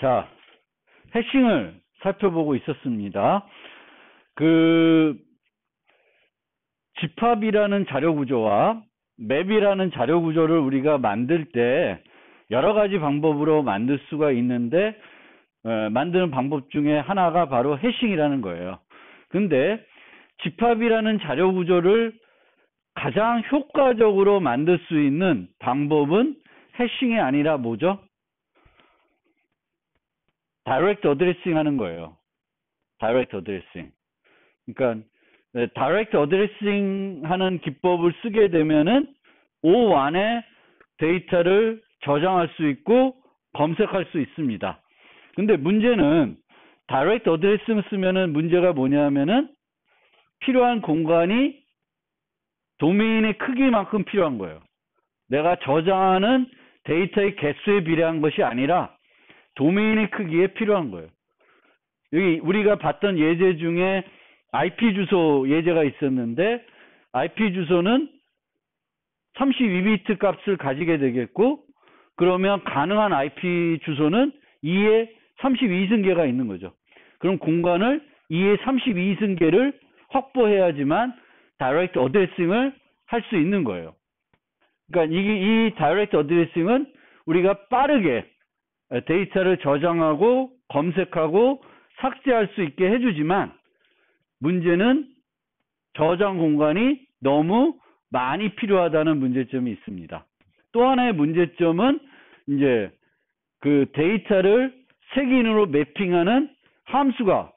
자, 해싱을 살펴보고 있었습니다. 그 집합이라는 자료 구조와 맵이라는 자료 구조를 우리가 만들 때 여러 가지 방법으로 만들 수가 있는데 만드는 방법 중에 하나가 바로 해싱이라는 거예요. 근데 집합이라는 자료 구조를 가장 효과적으로 만들 수 있는 방법은 해싱이 아니라 뭐죠? 다이렉트 어드레싱 하는 거예요. 다이렉트 어드레싱. 그러니까 다이렉트 어드레싱 하는 기법을 쓰게 되면은 O 안에 데이터를 저장할 수 있고 검색할 수 있습니다. 근데 문제는 다이렉트 어드레싱을 쓰면은 문제가 뭐냐면은 필요한 공간이 도메인의 크기만큼 필요한 거예요. 내가 저장하는 데이터의 개수에 비례한 것이 아니라 도메인의 크기에 필요한 거예요. 여기 우리가 봤던 예제 중에 IP 주소 예제가 있었는데 IP 주소는 32비트 값을 가지게 되겠고 그러면 가능한 IP 주소는 2의 32승계가 있는 거죠. 그럼 공간을 2의 32승계를 확보해야지만 다이렉트 어드레싱을 할 수 있는 거예요. 그러니까 이 다이렉트 어드레싱은 우리가 빠르게 데이터를 저장하고 검색하고 삭제할 수 있게 해주지만 문제는 저장 공간이 너무 많이 필요하다는 문제점이 있습니다. 또 하나의 문제점은 이제 그 데이터를 색인으로 매핑하는 함수가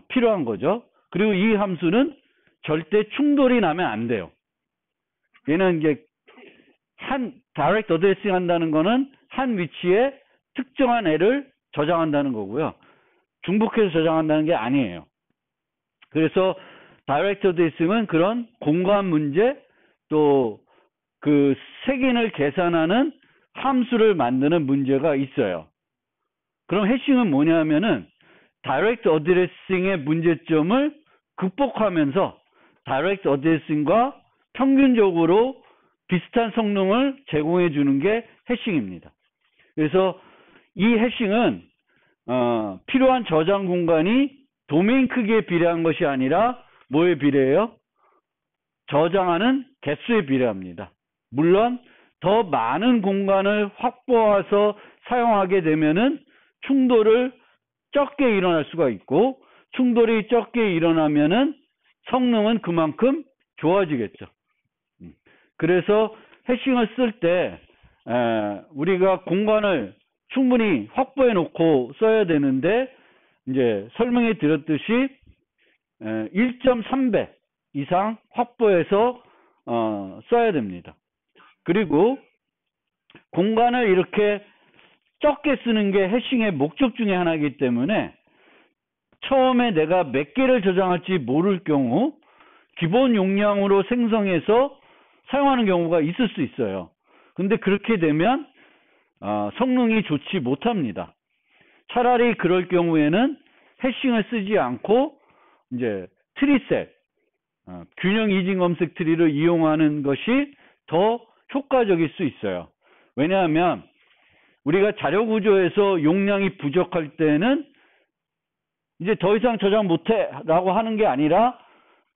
필요한 거죠. 그리고 이 함수는 절대 충돌이 나면 안 돼요. 얘는 이제 다이렉트 어드레싱 한다는 거는 한 위치에 특정한 애를 저장한다는 거고요. 중복해서 저장한다는 게 아니에요. 그래서 다이렉트 어드레싱은 그런 공간 문제 또 그 색인을 계산하는 함수를 만드는 문제가 있어요. 그럼 해싱은 뭐냐면은 다이렉트 어드레싱의 문제점을 극복하면서 다이렉트 어드레싱과 평균적으로 비슷한 성능을 제공해 주는 게 해싱입니다. 그래서 이 해싱은 필요한 저장 공간이 도메인 크기에 비례한 것이 아니라 뭐에 비례해요? 저장하는 개수에 비례합니다. 물론 더 많은 공간을 확보해서 사용하게 되면은 충돌을 적게 일어날 수가 있고 충돌이 적게 일어나면은 성능은 그만큼 좋아지겠죠. 그래서 해싱을 쓸 때 우리가 공간을 충분히 확보해 놓고 써야 되는데 이제 설명해 드렸듯이 1.3배 이상 확보해서 써야 됩니다. 그리고 공간을 이렇게 적게 쓰는 게 해싱의 목적 중에 하나이기 때문에 처음에 내가 몇 개를 저장할지 모를 경우 기본 용량으로 생성해서 사용하는 경우가 있을 수 있어요. 근데 그렇게 되면 성능이 좋지 못합니다. 차라리 그럴 경우에는 해싱을 쓰지 않고 이제 트리셋 균형 이진 검색 트리를 이용하는 것이 더 효과적일 수 있어요. 왜냐하면 우리가 자료 구조에서 용량이 부족할 때는 이제 더 이상 저장 못해 라고 하는 게 아니라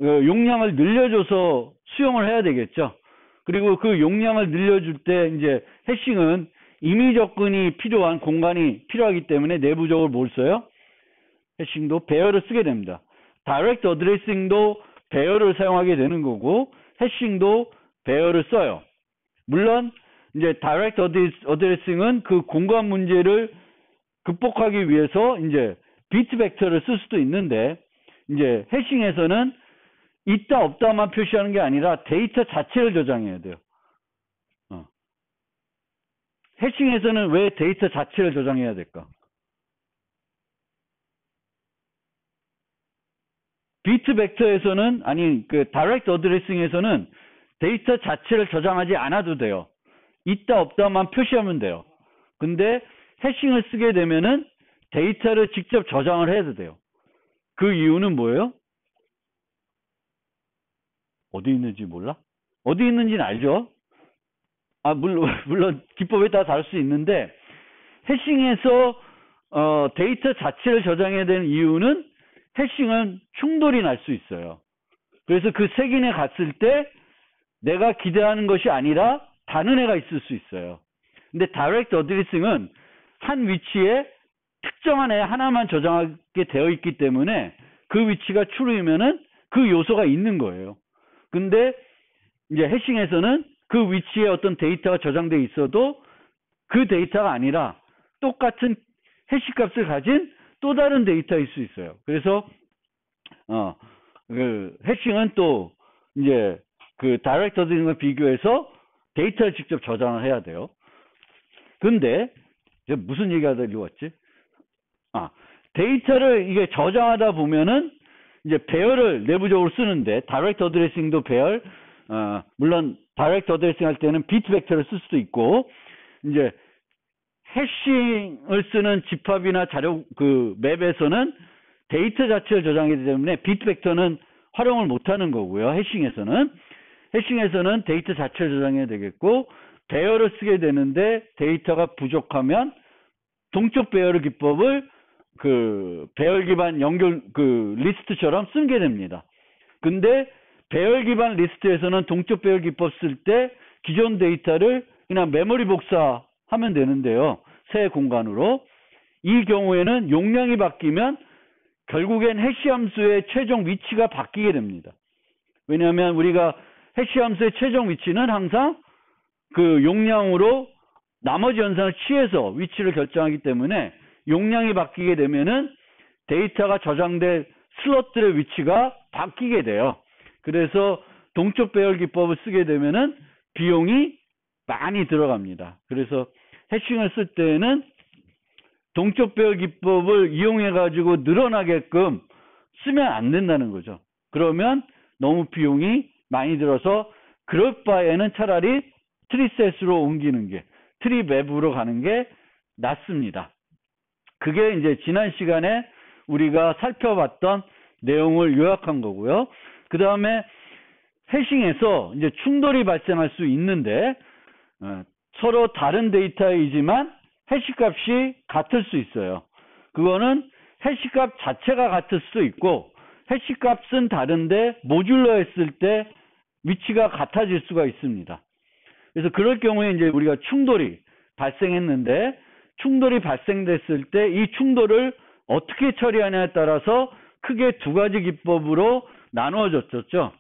용량을 늘려줘서 수용을 해야 되겠죠. 그리고 그 용량을 늘려줄 때 이제 해싱은 임의 접근이 필요한 공간이 필요하기 때문에 내부적으로 뭘 써요? 해싱도 배열을 쓰게 됩니다. 다이렉트 어드레싱도 배열을 사용하게 되는 거고 해싱도 배열을 써요. 물론 이제 다이렉트 어드레싱은 그 공간 문제를 극복하기 위해서 이제 비트 벡터를 쓸 수도 있는데 이제 해싱에서는 있다 없다만 표시하는 게 아니라 데이터 자체를 저장해야 돼요. 해싱에서는 왜 데이터 자체를 저장해야 될까? 비트 벡터에서는 아니 그 다이렉트 어드레싱에서는 데이터 자체를 저장하지 않아도 돼요. 있다 없다만 표시하면 돼요. 근데 해싱을 쓰게 되면은 데이터를 직접 저장을 해도 돼요. 그 이유는 뭐예요? 어디 있는지 몰라? 어디 있는지는 알죠? 물론 기법에 따라 다를 수 있는데 해싱에서 데이터 자체를 저장해야 되는 이유는 해싱은 충돌이 날 수 있어요. 그래서 그 색인에 갔을 때 내가 기대하는 것이 아니라 다른 애가 있을 수 있어요. 근데 다이렉트 어드레싱은 한 위치에 특정한 애 하나만 저장하게 되어 있기 때문에 그 위치가 true이면은 그 요소가 있는 거예요. 근데 이제 해싱에서는 그 위치에 어떤 데이터가 저장되어 있어도 그 데이터가 아니라 똑같은 해시값을 가진 또 다른 데이터일 수 있어요. 그래서 그 해싱은 또 이제 그 다이렉트 어드레싱과 비교해서 데이터를 직접 저장을 해야 돼요. 근데 무슨 얘기하다 왔지? 데이터를 이게 저장하다 보면은 이제 배열을 내부적으로 쓰는데 다이렉트 어드레싱도 배열, 물론 다이렉트 어드레싱 할 때는 비트 벡터를 쓸 수도 있고 이제 해싱을 쓰는 집합이나 자료 그 맵에서는 데이터 자체를 저장하기 때문에 비트 벡터는 활용을 못 하는 거고요. 해싱에서는 데이터 자체를 저장해야 되겠고 배열을 쓰게 되는데 데이터가 부족하면 동적 배열 기법을 그 배열 기반 연결 그 리스트처럼 쓰게 됩니다. 근데 배열 기반 리스트에서는 동적 배열 기법 쓸 때 기존 데이터를 그냥 메모리 복사하면 되는데요. 새 공간으로. 이 경우에는 용량이 바뀌면 결국엔 해시 함수의 최종 위치가 바뀌게 됩니다. 왜냐하면 우리가 해시 함수의 최종 위치는 항상 그 용량으로 나머지 연산을 취해서 위치를 결정하기 때문에 용량이 바뀌게 되면은 데이터가 저장된 슬롯들의 위치가 바뀌게 돼요. 그래서 동적 배열 기법을 쓰게 되면은 비용이 많이 들어갑니다. 그래서 해싱을 쓸 때는 동적 배열 기법을 이용해 가지고 늘어나게끔 쓰면 안 된다는 거죠. 그러면 너무 비용이 많이 들어서 그럴 바에는 차라리 트리셋으로 옮기는 게, 트리 맵으로 가는 게 낫습니다. 그게 이제 지난 시간에 우리가 살펴봤던 내용을 요약한 거고요. 그 다음에 해싱에서 이제 충돌이 발생할 수 있는데 서로 다른 데이터이지만 해시값이 같을 수 있어요. 그거는 해시값 자체가 같을 수도 있고 해시값은 다른데 모듈러 했을 때 위치가 같아질 수가 있습니다. 그래서 그럴 경우에 이제 우리가 충돌이 발생했는데 충돌이 발생됐을 때 이 충돌을 어떻게 처리하냐에 따라서 크게 두 가지 기법으로 나누어졌죠.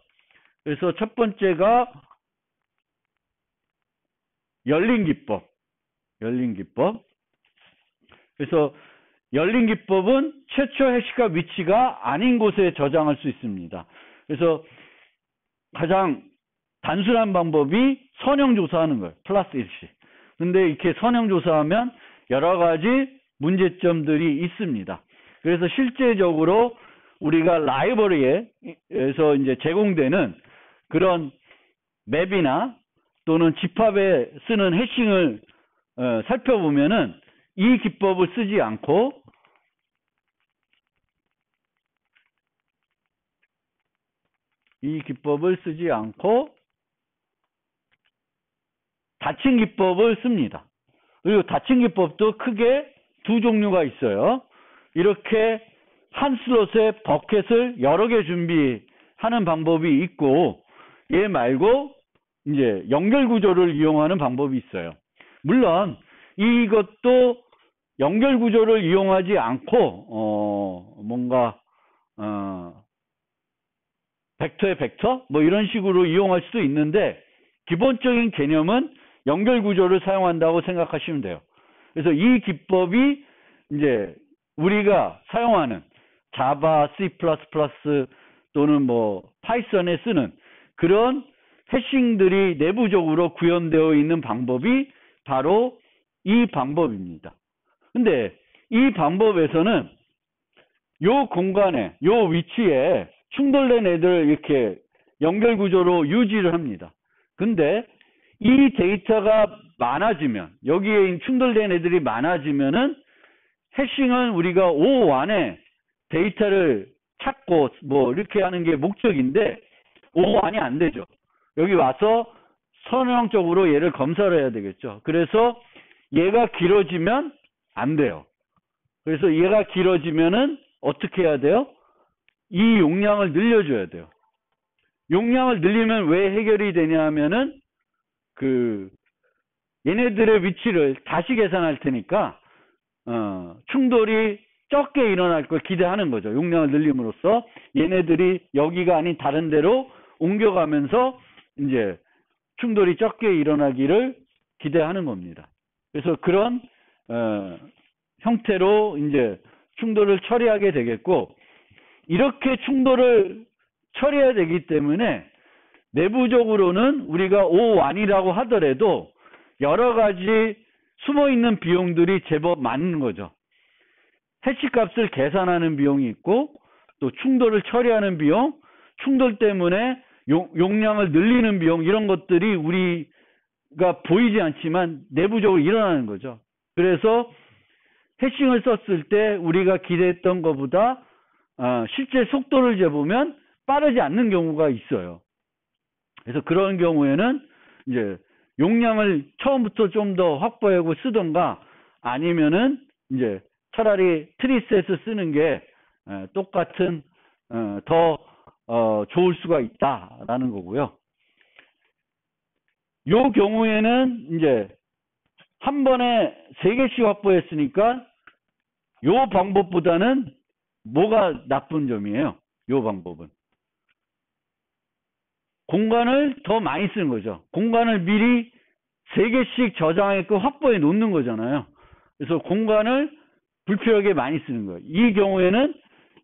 그래서 첫 번째가 열린 기법. 그래서 열린 기법은 최초 해시값 위치가 아닌 곳에 저장할 수 있습니다. 그래서 가장 단순한 방법이 선형조사하는 거예요. 플러스 1씩. 근데 이렇게 선형조사하면 여러 가지 문제점들이 있습니다. 그래서 실제적으로 우리가 라이브러리에서 이제 제공되는 그런 맵이나 또는 집합에 쓰는 해싱을 살펴보면은 이 기법을 쓰지 않고 닫힌 기법을 씁니다. 그리고 닫힌 기법도 크게 두 종류가 있어요. 이렇게 한 슬롯에 버켓을 여러 개 준비하는 방법이 있고 얘 말고 이제 연결 구조를 이용하는 방법이 있어요. 물론 이것도 연결 구조를 이용하지 않고 뭔가 벡터의 벡터 뭐 이런 식으로 이용할 수도 있는데 기본적인 개념은 연결 구조를 사용한다고 생각하시면 돼요. 그래서 이 기법이 이제 우리가 사용하는 자바, C++ 또는 뭐 파이썬에 쓰는 그런 해싱들이 내부적으로 구현되어 있는 방법이 바로 이 방법입니다. 근데 이 방법에서는 요 공간에, 요 위치에 충돌된 애들 이렇게 연결 구조로 유지를 합니다. 근데 이 데이터가 많아지면, 여기에 충돌된 애들이 많아지면은 해싱은 우리가 O 안에 데이터를 찾고 뭐 이렇게 하는 게 목적인데 O 안이 안 되죠. 여기 와서 선형적으로 얘를 검사를 해야 되겠죠. 그래서 얘가 길어지면 안 돼요. 그래서 얘가 길어지면은 어떻게 해야 돼요? 이 용량을 늘려줘야 돼요. 용량을 늘리면 왜 해결이 되냐 하면은 얘네들의 위치를 다시 계산할 테니까 충돌이 적게 일어날 걸 기대하는 거죠. 용량을 늘림으로써 얘네들이 여기가 아닌 다른 데로 옮겨가면서 이제 충돌이 적게 일어나기를 기대하는 겁니다. 그래서 그런 형태로 이제 충돌을 처리하게 되겠고, 이렇게 충돌을 처리해야 되기 때문에 내부적으로는 우리가 O1이라고 하더라도 여러 가지 숨어있는 비용들이 제법 많은 거죠. 해시 값을 계산하는 비용이 있고, 또 충돌을 처리하는 비용, 충돌 때문에 용량을 늘리는 비용, 이런 것들이 우리가 보이지 않지만 내부적으로 일어나는 거죠. 그래서 해싱을 썼을 때 우리가 기대했던 것보다 실제 속도를 재보면 빠르지 않는 경우가 있어요. 그래서 그런 경우에는 이제 용량을 처음부터 좀 더 확보하고 쓰던가, 아니면은 이제 차라리 트리셋을 쓰는 게 똑같은 더 좋을 수가 있다라는 거고요. 요 경우에는 이제 한 번에 3개씩 확보했으니까 요 방법보다는 뭐가 나쁜 점이에요? 요 방법은 공간을 더 많이 쓰는 거죠. 공간을 미리 3개씩 저장했고 확보해 놓는 거잖아요. 그래서 공간을 불필요하게 많이 쓰는 거예요. 이 경우에는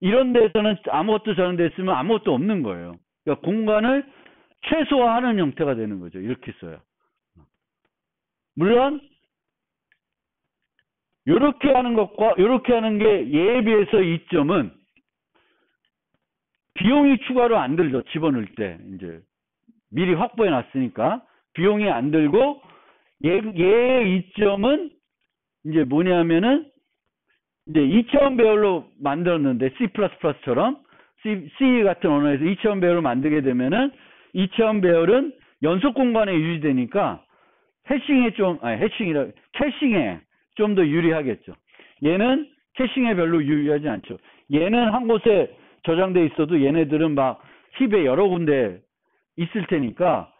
이런 데서는 아무것도 저장돼 있으면 아무것도 없는 거예요. 그러니까 공간을 최소화하는 형태가 되는 거죠. 이렇게 써요. 물론 이렇게 하는 것과 이렇게 하는 게 얘에 비해서 이점은 비용이 추가로 안 들죠. 집어넣을 때 이제 미리 확보해 놨으니까 비용이 안 들고, 얘의 이점은 이제 뭐냐면은 이제 2차원 배열로 만들었는데 C++처럼 C 같은 언어에서 2차원 배열로 만들게 되면은 2차원 배열은 연속 공간에 유지되니까 캐싱에 좀 더 유리하겠죠. 얘는 캐싱에 별로 유리하지 않죠. 얘는 한 곳에 저장돼 있어도 얘네들은 막 힙에 여러 군데 있을 테니까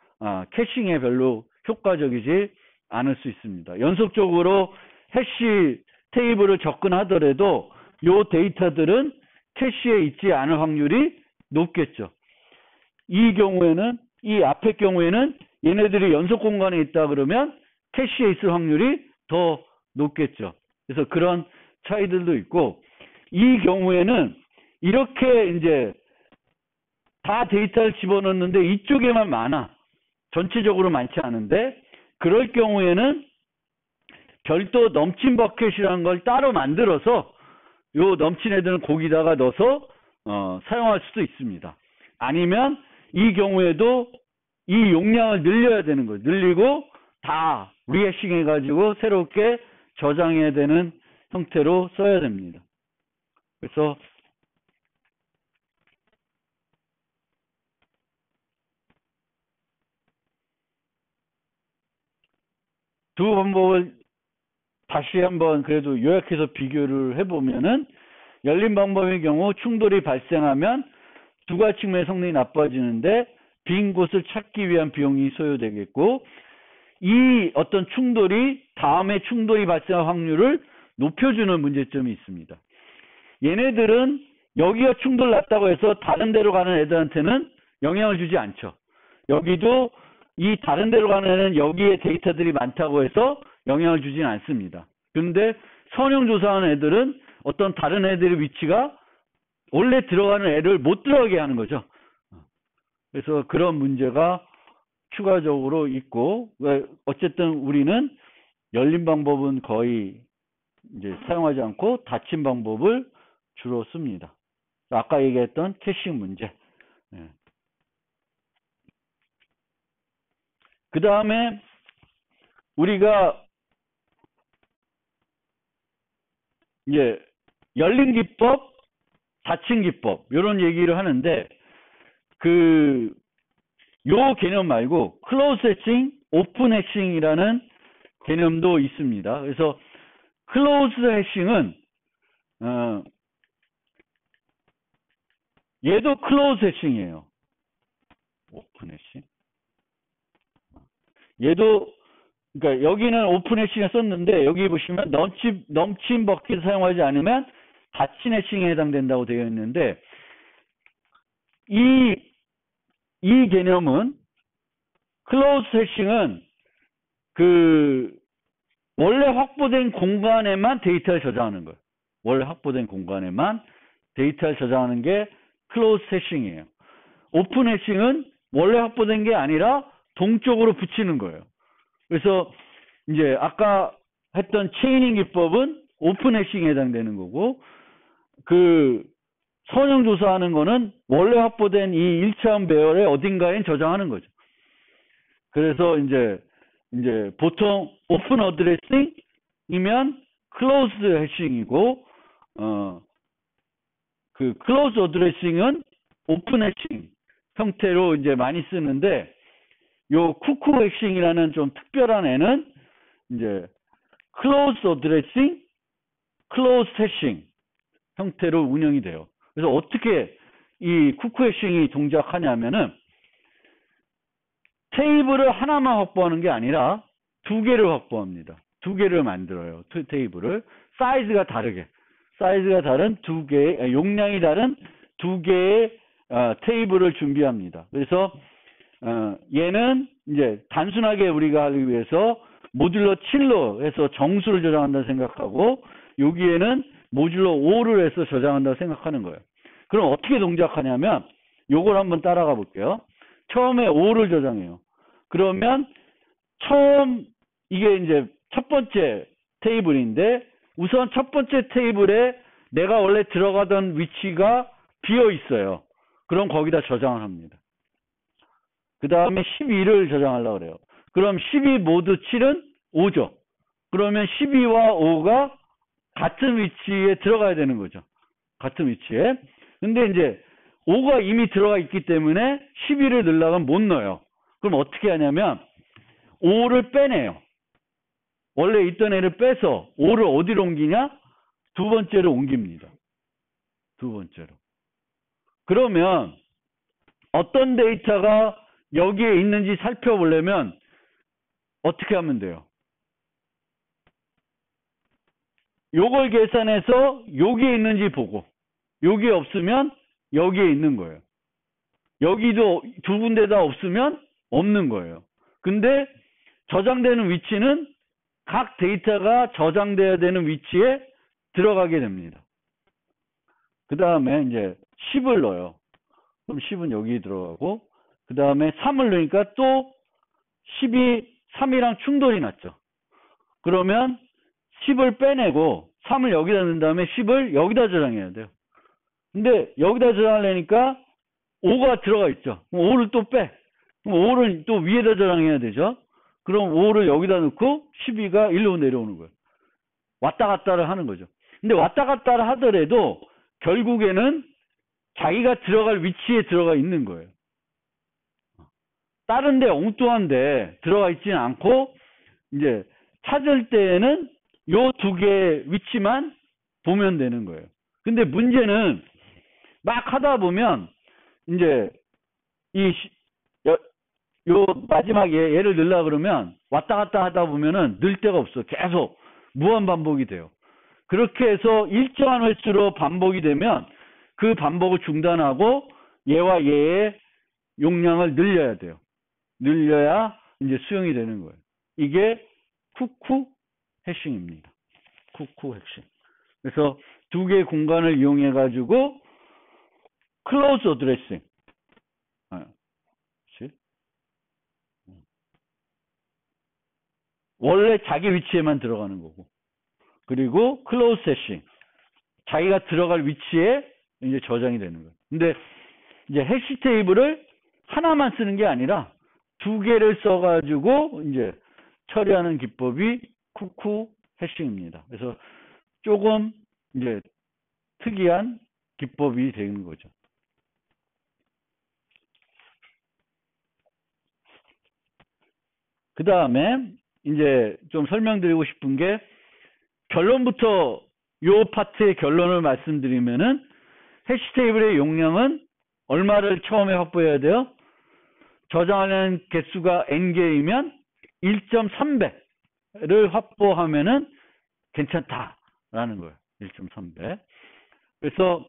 캐싱에 별로 효과적이지 않을 수 있습니다. 연속적으로 해시 테이블을 접근하더라도 이 데이터들은 캐시에 있지 않을 확률이 높겠죠. 이 경우에는, 이 앞의 경우에는 얘네들이 연속 공간에 있다 그러면 캐시에 있을 확률이 더 높겠죠. 그래서 그런 차이들도 있고, 이 경우에는 이렇게 이제 다 데이터를 집어넣는데 이쪽에만 많아. 전체적으로 많지 않은데, 그럴 경우에는 별도 넘친 버켓이라는 걸 따로 만들어서 요 넘친 애들은 거기다가 넣어서 사용할 수도 있습니다. 아니면 이 경우에도 이 용량을 늘려야 되는 거예요. 늘리고 다 리해싱 해가지고 새롭게 저장해야 되는 형태로 써야 됩니다. 그래서 두 방법을 다시 한번 그래도 요약해서 비교를 해보면은, 열린 방법의 경우 충돌이 발생하면 두 가지 측면의 성능이 나빠지는데 빈 곳을 찾기 위한 비용이 소요되겠고, 이 어떤 충돌이 다음에 충돌이 발생할 확률을 높여주는 문제점이 있습니다. 얘네들은 여기가 충돌 났다고 해서 다른 데로 가는 애들한테는 영향을 주지 않죠. 여기도 이 다른 데로 가는 애는 여기에 데이터들이 많다고 해서 영향을 주진 않습니다. 그런데 선형 조사하는 애들은 어떤 다른 애들의 위치가 원래 들어가는 애를 못 들어가게 하는 거죠. 그래서 그런 문제가 추가적으로 있고, 어쨌든 우리는 열린 방법은 거의 이제 사용하지 않고 닫힌 방법을 주로 씁니다. 아까 얘기했던 캐싱 문제. 그 다음에 우리가 이제 열린 기법, 닫힌 기법 이런 얘기를 하는데, 요 개념 말고 클로즈 해싱, 오픈 해싱이라는 개념도 있습니다. 그래서 클로즈 해싱은 얘도 클로즈 해싱이에요. 오픈 해싱. 얘도, 그러니까 여기는 오픈 해싱을 썼는데, 여기 보시면 넘친 버킷을 사용하지 않으면 닫힌 해싱에 해당된다고 되어 있는데, 이 개념은, 클로즈 해싱은 원래 확보된 공간에만 데이터를 저장하는 거예요. 원래 확보된 공간에만 데이터를 저장하는 게 클로즈 해싱이에요. 오픈 해싱은 원래 확보된 게 아니라 동적으로 붙이는 거예요. 그래서 이제 아까 했던 체이닝 기법은 오픈 해싱에 해당되는 거고, 선형 조사하는 거는 원래 확보된 이 1차원 배열의 어딘가에 저장하는 거죠. 그래서 이제 보통 오픈 어드레싱이면 클로즈 해싱이고, 클로즈 어드레싱은 오픈 해싱 형태로 이제 많이 쓰는데, 요 쿠쿠 해싱이라는 좀 특별한 애는 이제 클로즈 어드레싱, 클로즈 해싱 형태로 운영이 돼요. 그래서 어떻게 이 쿠쿠 해싱이 동작하냐면은, 테이블을 하나만 확보하는 게 아니라 두 개를 확보합니다. 두 개를 만들어요. 테이블을. 사이즈가 다른 두 개의, 용량이 다른 두 개의 테이블을 준비합니다. 그래서 얘는 이제 단순하게 우리가 하기 위해서 모듈러 7로 해서 정수를 저장한다 생각하고, 여기에는 모듈러 5를 해서 저장한다고 생각하는 거예요. 그럼 어떻게 동작하냐면, 요걸 한번 따라가 볼게요. 처음에 5를 저장해요. 그러면 이게 이제 첫 번째 테이블인데, 우선 첫 번째 테이블에 내가 원래 들어가던 위치가 비어 있어요. 그럼 거기다 저장을 합니다. 그 다음에 12를 저장하려고 그래요. 그럼 12 모드 7은 5죠. 그러면 12와 5가 같은 위치에 들어가야 되는 거죠. 같은 위치에. 근데 이제 5가 이미 들어가 있기 때문에 12를 넣으려면 못 넣어요. 그럼 어떻게 하냐면 5를 빼내요. 원래 있던 애를 빼서 5를 어디로 옮기냐? 두 번째로 옮깁니다. 두 번째로. 그러면 어떤 데이터가 여기에 있는지 살펴보려면 어떻게 하면 돼요? 요걸 계산해서 여기에 있는지 보고, 여기에 없으면 여기에 있는 거예요. 여기도 두 군데 다 없으면 없는 거예요. 근데 저장되는 위치는 각 데이터가 저장돼야 되는 위치에 들어가게 됩니다. 그 다음에 이제 10을 넣어요. 그럼 10은 여기 들어가고, 그 다음에 3을 넣으니까 또 10이 3이랑 충돌이 났죠. 그러면 10을 빼내고 3을 여기다 넣은 다음에 10을 여기다 저장해야 돼요. 근데 여기다 저장하려니까 5가 들어가 있죠. 그럼 5를 또 빼. 그럼 5를 또 위에다 저장해야 되죠. 그럼 5를 여기다 넣고 12가 일로 내려오는 거예요. 왔다 갔다를 하는 거죠. 근데 왔다 갔다를 하더라도 결국에는 자기가 들어갈 위치에 들어가 있는 거예요. 다른 데 엉뚱한 데 들어가 있지는 않고, 이제 찾을 때에는 요 두 개의 위치만 보면 되는 거예요. 근데 문제는 막 하다 보면 이제 요 마지막에 얘를 넣으려고 그러면 왔다 갔다 하다 보면은 늘 데가 없어. 계속 무한 반복이 돼요. 그렇게 해서 일정한 횟수로 반복이 되면 그 반복을 중단하고 얘와 얘의 용량을 늘려야 돼요. 늘려야 이제 수용이 되는 거예요. 이게 쿠쿠 해싱입니다. 쿠쿠 해싱. 그래서 두 개의 공간을 이용해 가지고 클로즈 어드레싱. 원래 자기 위치에만 들어가는 거고. 그리고 클로즈 해싱. 자기가 들어갈 위치에 이제 저장이 되는 거예요. 근데 이제 해시 테이블을 하나만 쓰는 게 아니라 두 개를 써가지고 이제 처리하는 기법이 쿠쿠 해싱입니다. 그래서 조금 이제 특이한 기법이 되는 거죠. 그 다음에 이제 좀 설명드리고 싶은 게, 결론부터 요 파트의 결론을 말씀드리면은 해시 테이블의 용량은 얼마를 처음에 확보해야 돼요? 저장하는 개수가 n개이면 1.3배를 확보하면은 괜찮다라는 거예요. 1.3배. 그래서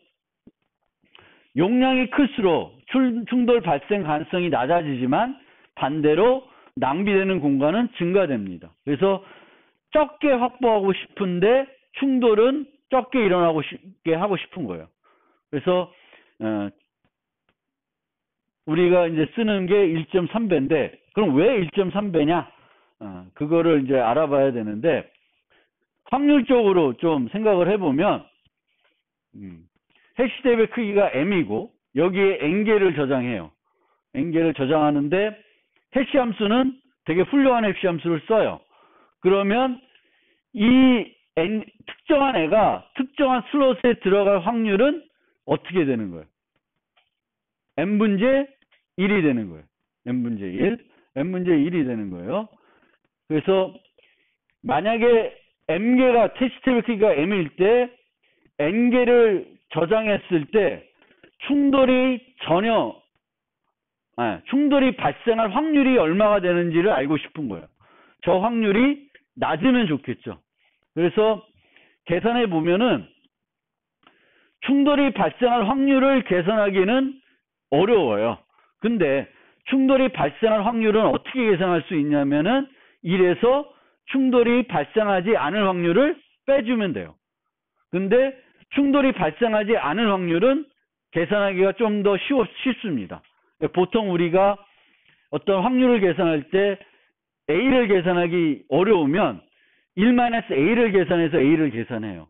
용량이 클수록 충돌 발생 가능성이 낮아지지만 반대로 낭비되는 공간은 증가됩니다. 그래서 적게 확보하고 싶은데 충돌은 적게 일어나게 하고 싶은 거예요. 그래서 우리가 이제 쓰는 게 1.3배인데 그럼 왜 1.3배냐? 그거를 이제 알아봐야 되는데 확률적으로 좀 생각을 해보면 해시 테이블 크기가 m이고 여기에 n개를 저장해요. n개를 저장하는데 해시 함수는 되게 훌륭한 해시 함수를 써요. 그러면 이 특정한 애가 특정한 슬롯에 들어갈 확률은 어떻게 되는 거예요? n분의 1이 되는 거예요. n분의 1, n분의 1이 되는 거예요. 그래서 만약에 m개가 해시 테이블 크기가 m일 때 n개를 저장했을 때 충돌이 발생할 확률이 얼마가 되는지를 알고 싶은 거예요. 저 확률이 낮으면 좋겠죠. 그래서 계산해 보면은 충돌이 발생할 확률을 계산하기는 어려워요. 근데 충돌이 발생할 확률은 어떻게 계산할 수 있냐면은 1에서 충돌이 발생하지 않을 확률을 빼주면 돼요. 근데 충돌이 발생하지 않을 확률은 계산하기가 좀 더 쉽습니다. 보통 우리가 어떤 확률을 계산할 때 A를 계산하기 어려우면 1-A를 계산해서 A를 계산해요.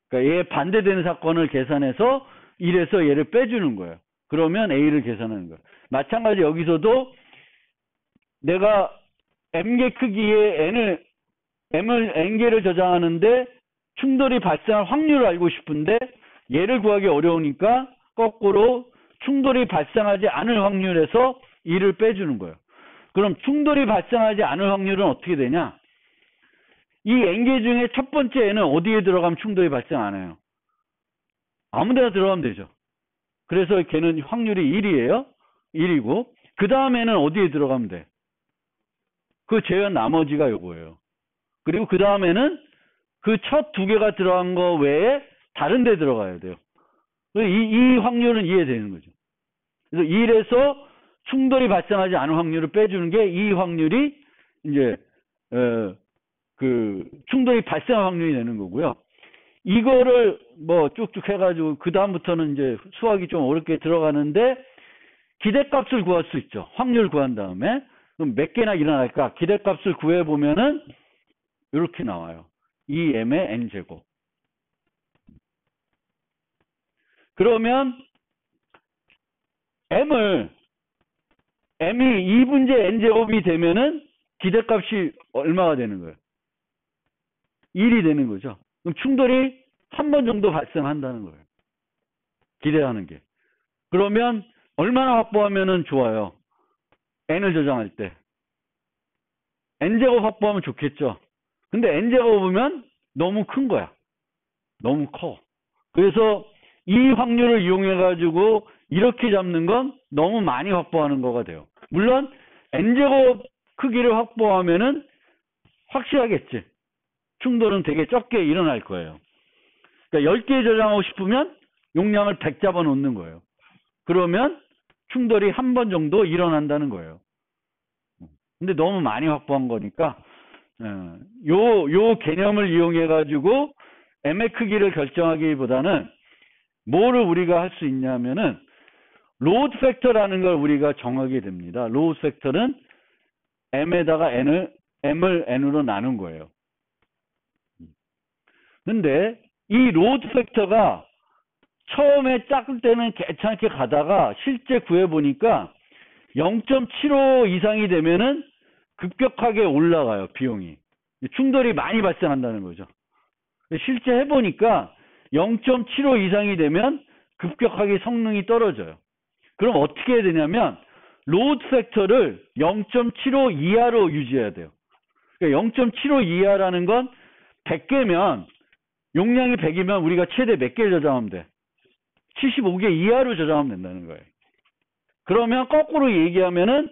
그러니까 얘 반대되는 사건을 계산해서 1에서 얘를 빼주는 거예요. 그러면 A를 계산하는 거예요. 마찬가지 여기서도 내가 m개 크기의 n개를 저장하는데 충돌이 발생할 확률을 알고 싶은데 얘를 구하기 어려우니까 거꾸로 충돌이 발생하지 않을 확률에서 1을 빼주는 거예요. 그럼 충돌이 발생하지 않을 확률은 어떻게 되냐? 이 n개 중에 첫 번째 n은 어디에 들어가면 충돌이 발생 안 해요? 아무 데나 들어가면 되죠. 그래서 걔는 확률이 1이에요. 1이고 그 다음에는 어디에 들어가면 돼? 그 제외한 나머지가 요거예요. 그리고 그 다음에는 그 첫 두 개가 들어간 거 외에 다른 데 들어가야 돼요. 이 확률은 이해되는 거죠. 그래서 1에서 충돌이 발생하지 않은 확률을 빼주는 게 이 확률이 이제 그 충돌이 발생할 확률이 되는 거고요. 이거를 뭐 쭉쭉 해가지고 그 다음부터는 이제 수학이 좀 어렵게 들어가는데 기대값을 구할 수 있죠. 확률 구한 다음에 그럼 몇 개나 일어날까? 기대값을 구해 보면은 이렇게 나와요. 2m의 n제곱. 그러면 m이 2분의 n제곱이 되면은 기대값이 얼마가 되는 거예요? 1이 되는 거죠. 그럼 충돌이 한 번 정도 발생한다는 거예요. 기대하는 게. 그러면 얼마나 확보하면은 좋아요? n을 저장할 때. n제곱 확보하면 좋겠죠. 근데 n제곱이면 너무 큰 거야. 너무 커. 그래서 이 확률을 이용해 가지고 이렇게 잡는 건 너무 많이 확보하는 거가 돼요. 물론 n제곱 크기를 확보하면은 확실하겠지. 충돌은 되게 적게 일어날 거예요. 그러니까 10개 저장하고 싶으면 용량을 100 잡아 놓는 거예요. 그러면 충돌이 한 번 정도 일어난다는 거예요. 근데 너무 많이 확보한 거니까 요 개념을 이용해 가지고 m의 크기를 결정하기보다는 뭐를 우리가 할 수 있냐면은 로드 팩터라는 걸 우리가 정하게 됩니다. 로드 팩터는 m에다가 m을 n으로 나눈 거예요. 근데 이 로드 팩터가 처음에 작을 때는 괜찮게 가다가 실제 구해보니까 0.75 이상이 되면은 급격하게 올라가요, 비용이. 충돌이 많이 발생한다는 거죠. 실제 해보니까 0.75 이상이 되면 급격하게 성능이 떨어져요. 그럼 어떻게 해야 되냐면 로드 팩터를 0.75 이하로 유지해야 돼요. 그러니까 0.75 이하라는 건 100개면 용량이 100이면 우리가 최대 몇 개를 저장하면 돼? 75개 이하로 저장하면 된다는 거예요. 그러면 거꾸로 얘기하면은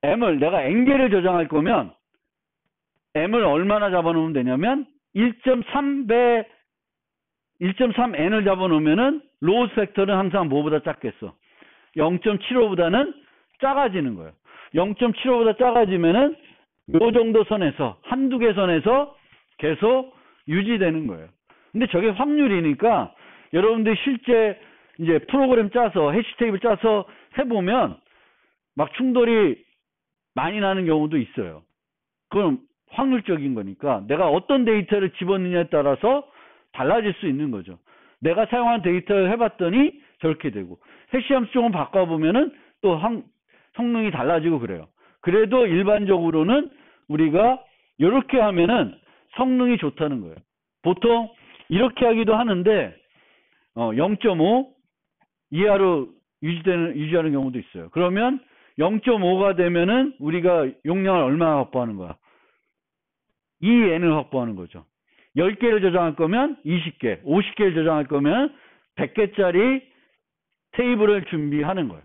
M을 내가 N개를 저장할 거면 M을 얼마나 잡아놓으면 되냐면 1.3N을 잡아놓으면은 로스 팩터는 항상 뭐보다 작겠어? 0.75보다는 작아지는 거예요. 0.75보다 작아지면은 요 정도 선에서 한두 개 선에서 계속 유지되는 거예요. 근데 저게 확률이니까 여러분들이 실제 이제 프로그램 짜서 해시 테이블 짜서 해보면 막 충돌이 많이 나는 경우도 있어요. 그건 확률적인 거니까 내가 어떤 데이터를 집어넣느냐에 따라서 달라질 수 있는 거죠. 내가 사용한 데이터를 해봤더니 저렇게 되고 해시함수 조금 바꿔보면은 또 성능이 달라지고 그래요. 그래도 일반적으로는 우리가 이렇게 하면은 성능이 좋다는 거예요. 보통 이렇게 하기도 하는데 0.5 이하로 유지하는 경우도 있어요. 그러면 0.5가 되면은 우리가 용량을 얼마나 확보하는 거야? 2N을 확보하는 거죠. 10개를 저장할 거면 20개, 50개를 저장할 거면 100개짜리 테이블을 준비하는 거예요.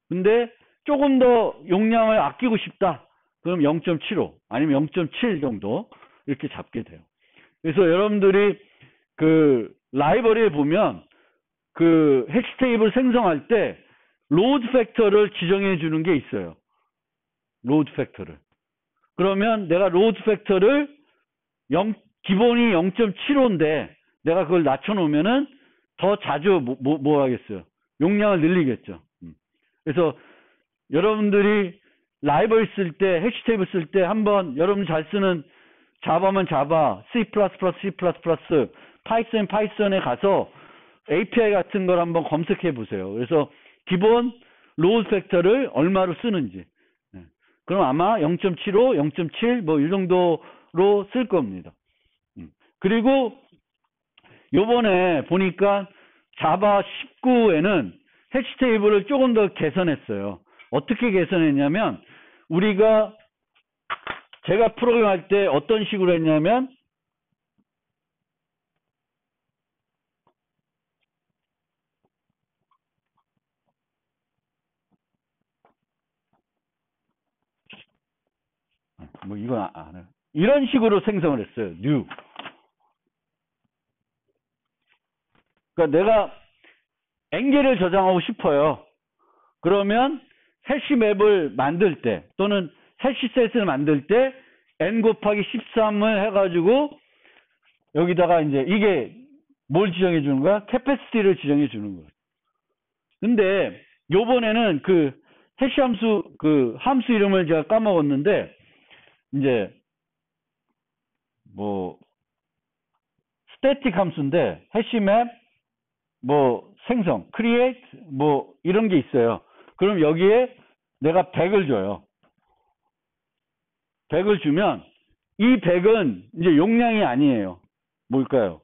근데 조금 더 용량을 아끼고 싶다. 그럼 0.75 아니면 0.7 정도 이렇게 잡게 돼요. 그래서 여러분들이 그 라이브러리에 보면 그 해시 테이블 생성할 때 로드 팩터를 지정해 주는 게 있어요. 로드 팩터를. 그러면 내가 로드 팩터를 기본이 0.75인데 내가 그걸 낮춰 놓으면은 더 자주 뭐 하겠어요? 용량을 늘리겠죠. 그래서 여러분들이 라이브러리 쓸 때, 해시 테이블 쓸 때 한번 여러분 잘 쓰는 자바면 자바, C++, C++, 파이썬에 가서 API 같은 걸 한번 검색해 보세요. 그래서 기본 로드 팩터를 얼마로 쓰는지. 그럼 아마 0.75, 0.7 뭐 이 정도로 쓸 겁니다. 그리고 요번에 보니까 자바 19에는 해시 테이블을 조금 더 개선했어요. 어떻게 개선했냐면 제가 프로그램할 때 어떤 식으로 했냐면 뭐 이건 안 해요. 이런 식으로 생성을 했어요. new. 그러니까 내가 N개를 저장하고 싶어요. 그러면 해시맵을 만들 때 또는 해시셋을 만들 때 N 곱하기 13을 해가지고 여기다가 이제 이게 뭘 지정해 주는 거야? 캐패시티를 지정해 주는 거예요. 근데 요번에는 그 해시 함수 이름을 제가 까먹었는데 이제 뭐 스태틱 함수인데 해시맵 뭐 생성, create 뭐 이런 게 있어요. 그럼 여기에 내가 100을 줘요. 100을 주면 이 100은 이제 용량이 아니에요. 뭘까요?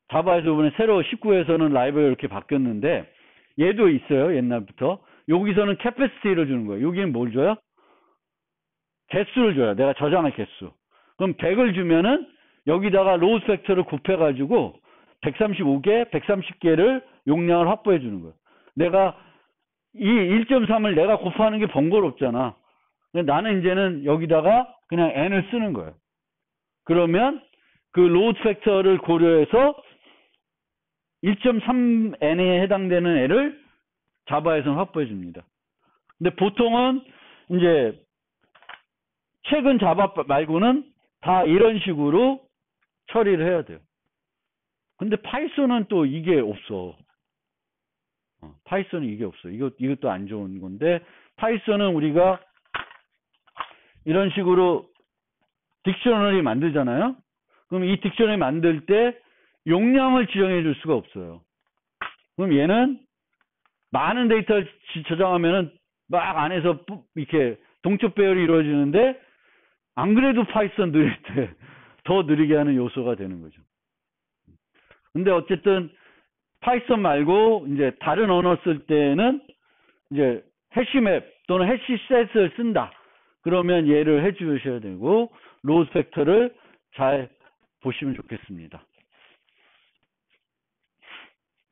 자바에서 이번에 새로 19에서는 라이브러리 이렇게 바뀌었는데 얘도 있어요. 옛날부터. 여기서는 캐패시티를 주는 거예요. 여기는 뭘 줘요? 개수를 줘요. 내가 저장할 개수. 그럼 100을 주면은 여기다가 로드 팩터를 곱해가지고 135개, 130개를 용량을 확보해 주는 거예요. 내가 이 1.3을 내가 곱하는 게 번거롭잖아. 나는 이제는 여기다가 그냥 n을 쓰는 거예요. 그러면 그 로드 팩터를 고려해서 1.3n에 해당되는 애를 자바에서는 확보해 줍니다. 근데 보통은 이제 최근 자바 말고는 다 이런 식으로 처리를 해야 돼요. 근데 파이썬은 또 이게 없어. 파이썬은 이게 없어. 이것도 안 좋은 건데, 파이썬은 우리가 이런 식으로 딕셔너리 만들잖아요. 그럼 이 딕셔너리 만들 때 용량을 지정해 줄 수가 없어요. 그럼 얘는 많은 데이터를 저장하면은 막 안에서 이렇게 동적 배열이 이루어지는데, 안 그래도 파이썬 느릴 때 더 느리게 하는 요소가 되는 거죠. 근데 어쨌든 파이썬 말고 이제 다른 언어 쓸 때는 이제 해시맵 또는 해시셋을 쓴다. 그러면 얘를 해 주셔야 되고 로드 팩터를 잘 보시면 좋겠습니다.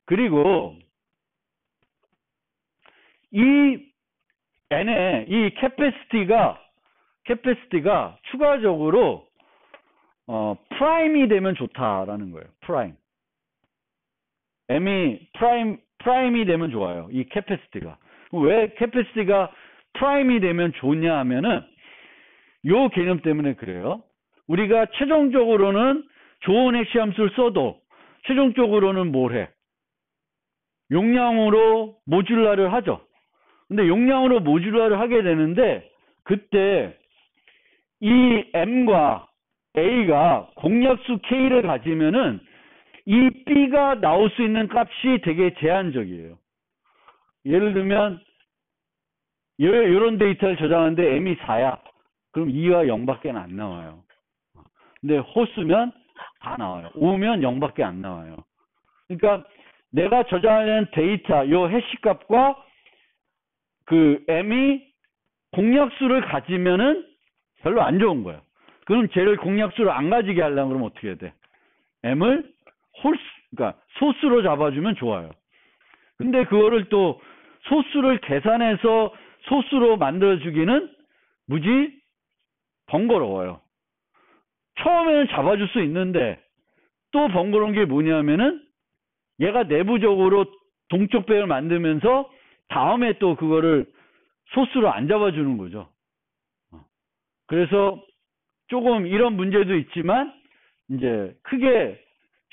그리고 이 n의 이 캐패시티가 추가적으로 프라임이 되면 좋다라는 거예요. 프라임. m이 프라임이 되면 좋아요. 이 캐패시티가. 왜 캐패시티가 프라임이 되면 좋냐 하면은 요 개념 때문에 그래요. 우리가 최종적으로는 좋은 해시함수를 써도 최종적으로는 뭘 해? 용량으로 모듈라를 하죠. 근데 용량으로 모듈라를 하게 되는데 그때 이 m과 a가 공약수 k를 가지면은 이 b가 나올 수 있는 값이 되게 제한적이에요. 예를 들면 이런 데이터를 저장하는데 m이 4야. 그럼 2와 0밖에 안 나와요. 근데 호수면 다 나와요. 5면 0밖에 안 나와요. 그러니까 내가 저장하는 데이터, 요 해시 값과 그 m이 공약수를 가지면은 별로 안 좋은 거예요. 그럼 쟤를 공약수를 안 가지게 하려면 그러면 어떻게 해야 돼? m을 그러니까 소수로 잡아주면 좋아요. 근데 그거를 또 소수를 계산해서 소수로 만들어주기는 무지 번거로워요. 처음에는 잡아줄 수 있는데 또 번거로운 게 뭐냐면은 얘가 내부적으로 동적 배를 만들면서 다음에 또 그거를 소수로 안 잡아주는 거죠. 그래서 조금 이런 문제도 있지만 이제 크게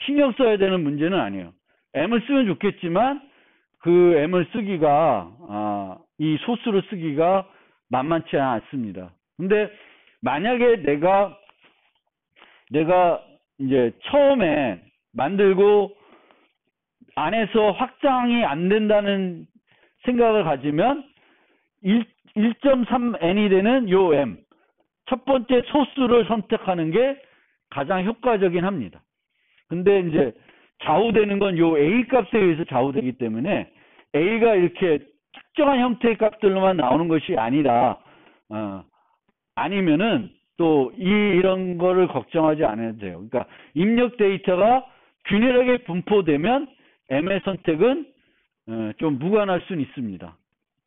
신경 써야 되는 문제는 아니에요. m을 쓰면 좋겠지만 그 m을 쓰기가 이 소수를 쓰기가 만만치 않습니다. 근데 만약에 내가 이제 처음에 만들고 안에서 확장이 안 된다는 생각을 가지면 1.3n이 되는 요 m 첫 번째 소수를 선택하는 게 가장 효과적이긴 합니다. 근데 이제 좌우되는 건 요 a 값에 의해서 좌우되기 때문에 a가 이렇게 특정한 형태의 값들로만 나오는 것이 아니라 아니면은 또 이런 거를 걱정하지 않아도 돼요. 그러니까 입력 데이터가 균일하게 분포되면 m의 선택은 좀 무관할 수는 있습니다.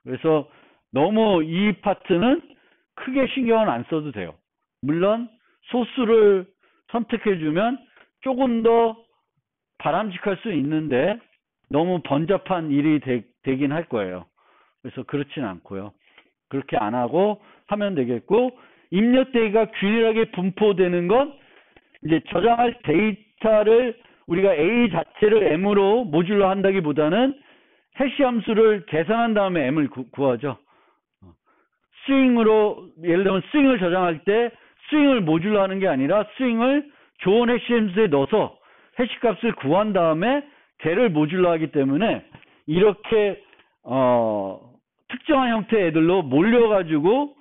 그래서 너무 이 파트는 크게 신경을 안 써도 돼요. 물론 소수를 선택해주면 조금 더 바람직할 수 있는데 너무 번잡한 일이 되긴 할 거예요. 그래서 그렇진 않고요. 그렇게 안 하고 하면 되겠고, 입력 데이터가 균일하게 분포되는 건 이제 저장할 데이터를 우리가 A 자체를 M으로 모듈로 한다기보다는 해시 함수를 계산한 다음에 M을 구하죠. 스윙으로, 예를 들면 스윙을 저장할 때 스윙을 모듈로 하는 게 아니라 스윙을 좋은 해시 함수에 넣어서 해시 값을 구한 다음에 걔를 모듈로 하기 때문에 이렇게 특정한 형태의 애들로 몰려가지고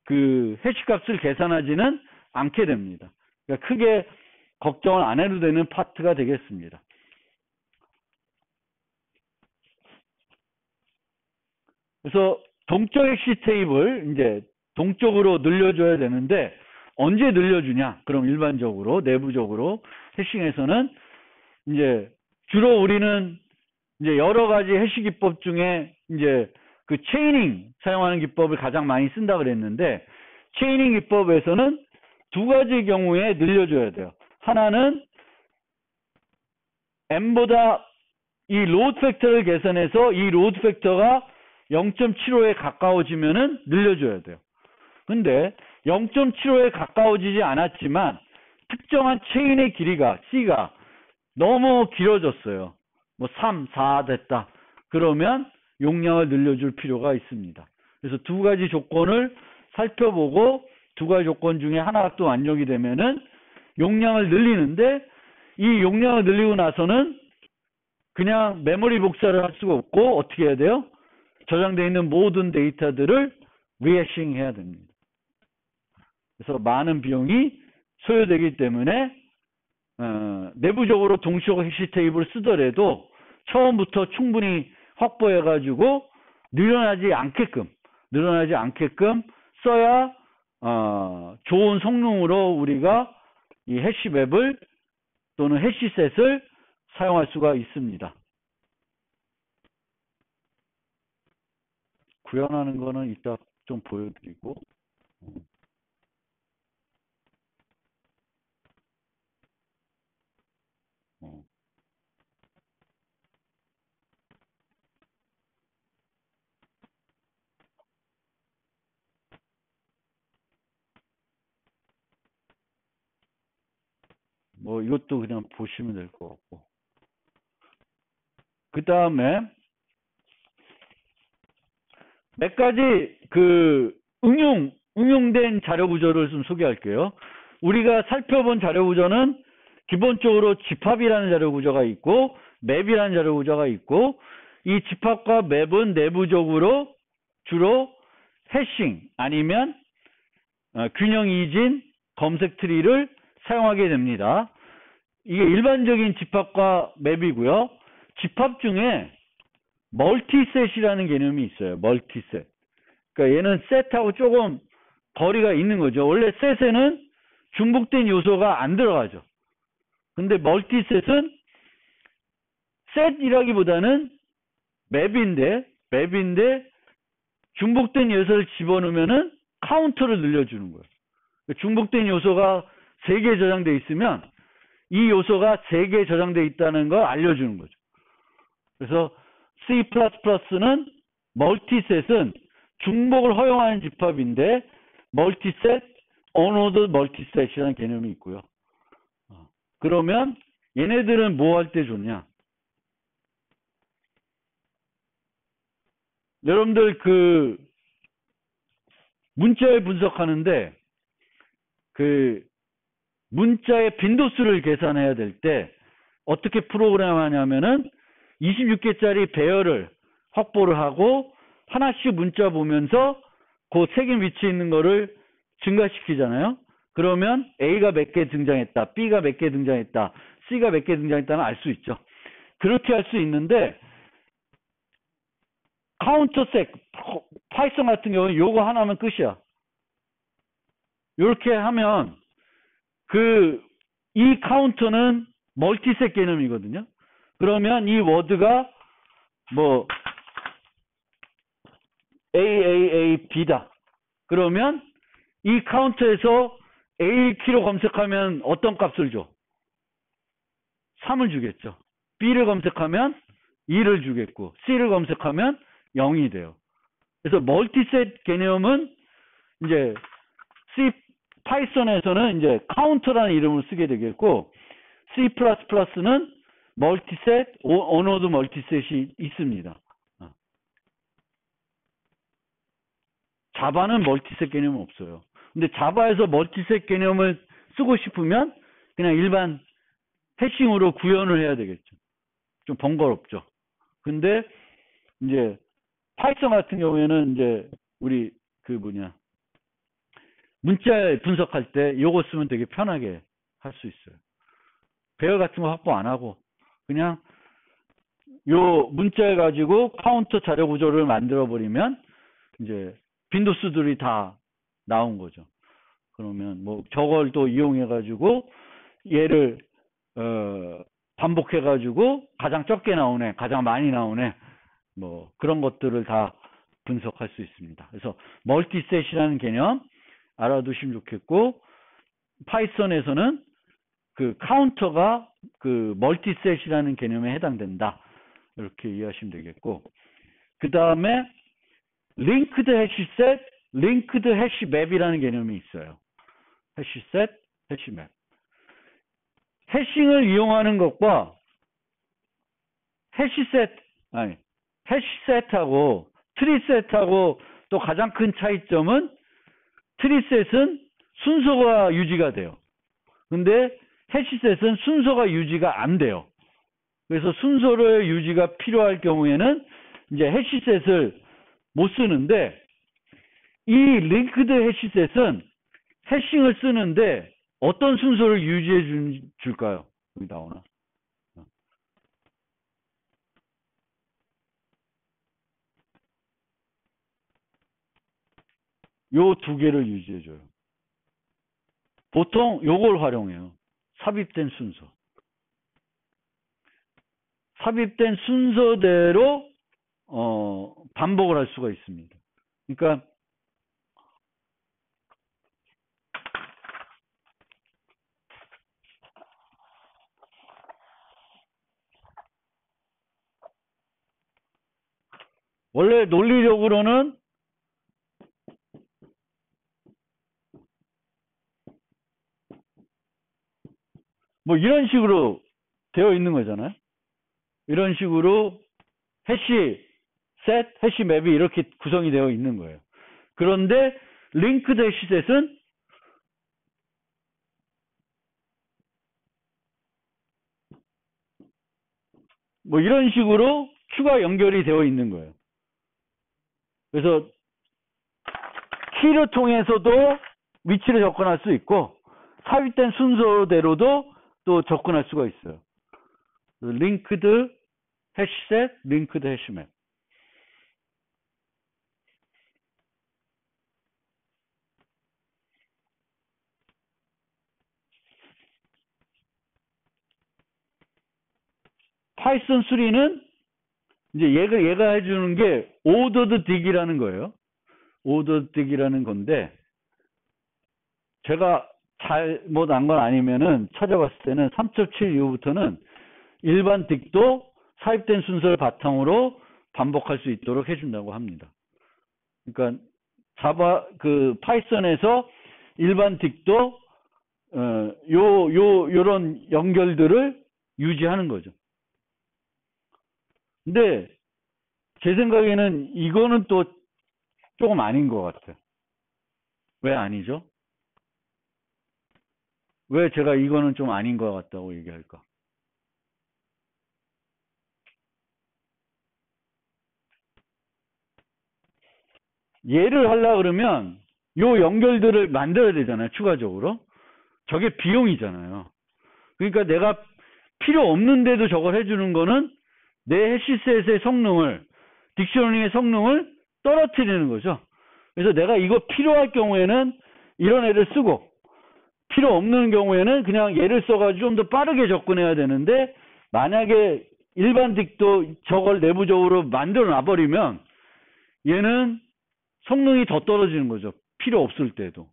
그 해시 값을 계산하지는 않게 됩니다. 그러니까 크게 걱정을 안 해도 되는 파트가 되겠습니다. 그래서 동적 해시 테이블 이제 동적으로 늘려줘야 되는데 언제 늘려주냐? 그럼 일반적으로 내부적으로 해싱에서는 이제 주로 우리는 이제 여러 가지 해시 기법 중에 이제 그 체이닝 사용하는 기법을 가장 많이 쓴다 그랬는데, 체이닝 기법에서는 두 가지 경우에 늘려줘야 돼요. 하나는 m보다 이 로드 팩터를 계산해서 이 로드 팩터가 0.75에 가까워지면은 늘려줘야 돼요. 근데 0.75에 가까워지지 않았지만 특정한 체인의 길이가 C가 너무 길어졌어요. 뭐 3, 4 됐다. 그러면 용량을 늘려줄 필요가 있습니다. 그래서 두 가지 조건을 살펴보고 두 가지 조건 중에 하나가 또 완료이 되면은 용량을 늘리는데, 이 용량을 늘리고 나서는 그냥 메모리 복사를 할 수가 없고 어떻게 해야 돼요? 저장되어 있는 모든 데이터들을 리해싱 해야 됩니다. 그래서 많은 비용이 소요되기 때문에 내부적으로 동시에 해시 테이블을 쓰더라도 처음부터 충분히 확보해가지고 늘어나지 않게끔 써야 좋은 성능으로 우리가 이 해시맵을 또는 해시셋을 사용할 수가 있습니다. 구현하는 거는 이따 좀 보여드리고. 뭐 이것도 그냥 보시면 될 것 같고. 그 다음에 몇 가지 그 응용된 자료 구조를 좀 소개할게요. 우리가 살펴본 자료 구조는 기본적으로 집합이라는 자료 구조가 있고 맵이라는 자료 구조가 있고, 이 집합과 맵은 내부적으로 주로 해싱 아니면 균형 이진 검색 트리를 사용하게 됩니다. 이게 일반적인 집합과 맵이고요. 집합 중에 멀티셋이라는 개념이 있어요. 멀티셋. 그러니까 얘는 셋하고 조금 거리가 있는 거죠. 원래 셋에는 중복된 요소가 안 들어가죠. 근데 멀티셋은 셋이라기보다는 맵인데 중복된 요소를 집어넣으면은 카운터를 늘려주는 거예요. 중복된 요소가 3개 저장되어 있으면 이 요소가 3개 저장되어 있다는 걸 알려주는 거죠. 그래서 C++는 멀티셋은 중복을 허용하는 집합인데 멀티셋, 어노드 멀티셋이라는 개념이 있고요. 그러면 얘네들은 뭐 할 때 좋냐? 여러분들 그 문자를 분석하는데 그 문자의 빈도수를 계산해야 될 때 어떻게 프로그램 하냐면은 26개짜리 배열을 확보를 하고 하나씩 문자 보면서 그 색인 위치에 있는 거를 증가시키잖아요. 그러면 A가 몇 개 등장했다, B가 몇 개 등장했다, C가 몇 개 등장했다는 알 수 있죠. 그렇게 할 수 있는데 카운터색, 파이썬 같은 경우는 요거 하나면 끝이야. 이렇게 하면 이 카운터는 멀티셋 개념이거든요. 그러면 이 워드가 뭐 AAAB다. 그러면 이 카운터에서 A 키로 검색하면 어떤 값을 줘? 3을 주겠죠. B를 검색하면 2를 주겠고 C를 검색하면 0이 돼요. 그래서 멀티셋 개념은 이제 파이썬에서는 이제 카운터라는 이름을 쓰게 되겠고, C++는 멀티셋, 어노드 멀티셋이 있습니다. 자바는 멀티셋 개념은 없어요. 근데 자바에서 멀티셋 개념을 쓰고 싶으면 그냥 일반 해싱으로 구현을 해야 되겠죠. 좀 번거롭죠. 근데 이제 파이썬 같은 경우에는 이제 우리 문자 분석할 때 이거 쓰면 되게 편하게 할 수 있어요. 배열 같은 거 확보 안 하고 그냥 요 문자를 가지고 카운터 자료 구조를 만들어 버리면 이제 빈도수들이 다 나온 거죠. 그러면 뭐 저걸 또 이용해 가지고 얘를 반복해 가지고 가장 적게 나오네, 가장 많이 나오네, 뭐 그런 것들을 다 분석할 수 있습니다. 그래서 멀티셋이라는 개념 알아두시면 좋겠고, 파이썬에서는 그 카운터가 그 멀티셋이라는 개념에 해당된다. 이렇게 이해하시면 되겠고, 그 다음에 링크드 해시셋, 링크드 해시맵이라는 개념이 있어요. 해시셋, 해시맵. 해싱을 이용하는 것과 해시셋하고 트리셋하고 또 가장 큰 차이점은 트리셋은 순서가 유지가 돼요. 근데 해시셋은 순서가 유지가 안 돼요. 그래서 순서를 유지가 필요할 경우에는 이제 해시셋을 못 쓰는데, 이 링크드 해시셋은 해싱을 쓰는데 어떤 순서를 유지해 줄까요? 여기 나오나? 요 두 개를 유지해 줘요. 보통 요걸 활용해요. 삽입된 순서. 삽입된 순서대로 반복을 할 수가 있습니다. 그러니까 원래 논리적으로는 뭐 이런 식으로 되어 있는 거잖아요. 이런 식으로 해시 셋, 해시 맵이 이렇게 구성이 되어 있는 거예요. 그런데 링크드 해시셋은 뭐 이런 식으로 추가 연결이 되어 있는 거예요. 그래서 키를 통해서도 위치를 접근할 수 있고 삽입된 순서대로도 또 접근할 수가 있어요. 링크드 해시셋, 링크드 해시맵. 파이썬 3는 이제 얘가 해주는 게 ordered dig이라는 거예요. ordered dig이라는 건데 제가 잘못한 건 아니면은 찾아봤을 때는 3.7 이후부터는 일반 딕도 삽입된 순서를 바탕으로 반복할 수 있도록 해준다고 합니다. 그러니까 파이썬에서 일반 딕도 요런 연결들을 유지하는 거죠. 근데 제 생각에는 이거는 또 조금 아닌 것 같아요. 왜 아니죠? 왜 제가 이거는 좀 아닌 것 같다고 얘기할까? 얘를 하려고 그러면 요 연결들을 만들어야 되잖아요. 추가적으로. 저게 비용이잖아요. 그러니까 내가 필요 없는데도 저걸 해주는 거는 내 해시셋의 성능을, 딕셔너링의 성능을 떨어뜨리는 거죠. 그래서 내가 이거 필요할 경우에는 이런 애를 쓰고 필요 없는 경우에는 그냥 얘를 써가지고 좀 더 빠르게 접근해야 되는데 만약에 일반 딕도 저걸 내부적으로 만들어 놔버리면 얘는 성능이 더 떨어지는 거죠. 필요 없을 때도.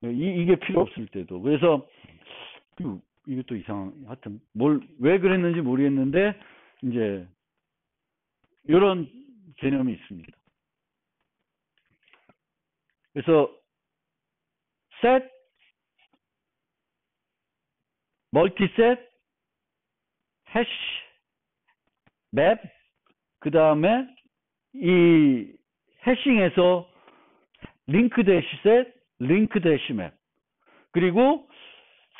이게 필요 없을 때도. 그래서 이게 또 하여튼 왜 그랬는지 모르겠는데 이제 이런 개념이 있습니다. 그래서 set, 멀티셋, 해시, 맵, 그 다음에 이 해싱에서 링크드 해시셋, 링크드 해시맵. 그리고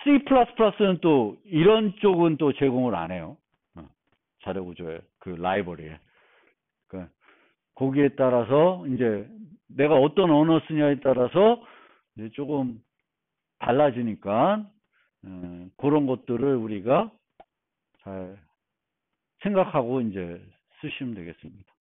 C++는 또 이런 쪽은 또 제공을 안 해요. 자료 구조에 그 라이브러리에. 그러니까 거기에 따라서 이제 내가 어떤 언어 쓰냐에 따라서 이제 조금 달라지니까 그런 것들을 우리가 잘 생각하고 이제 쓰시면 되겠습니다.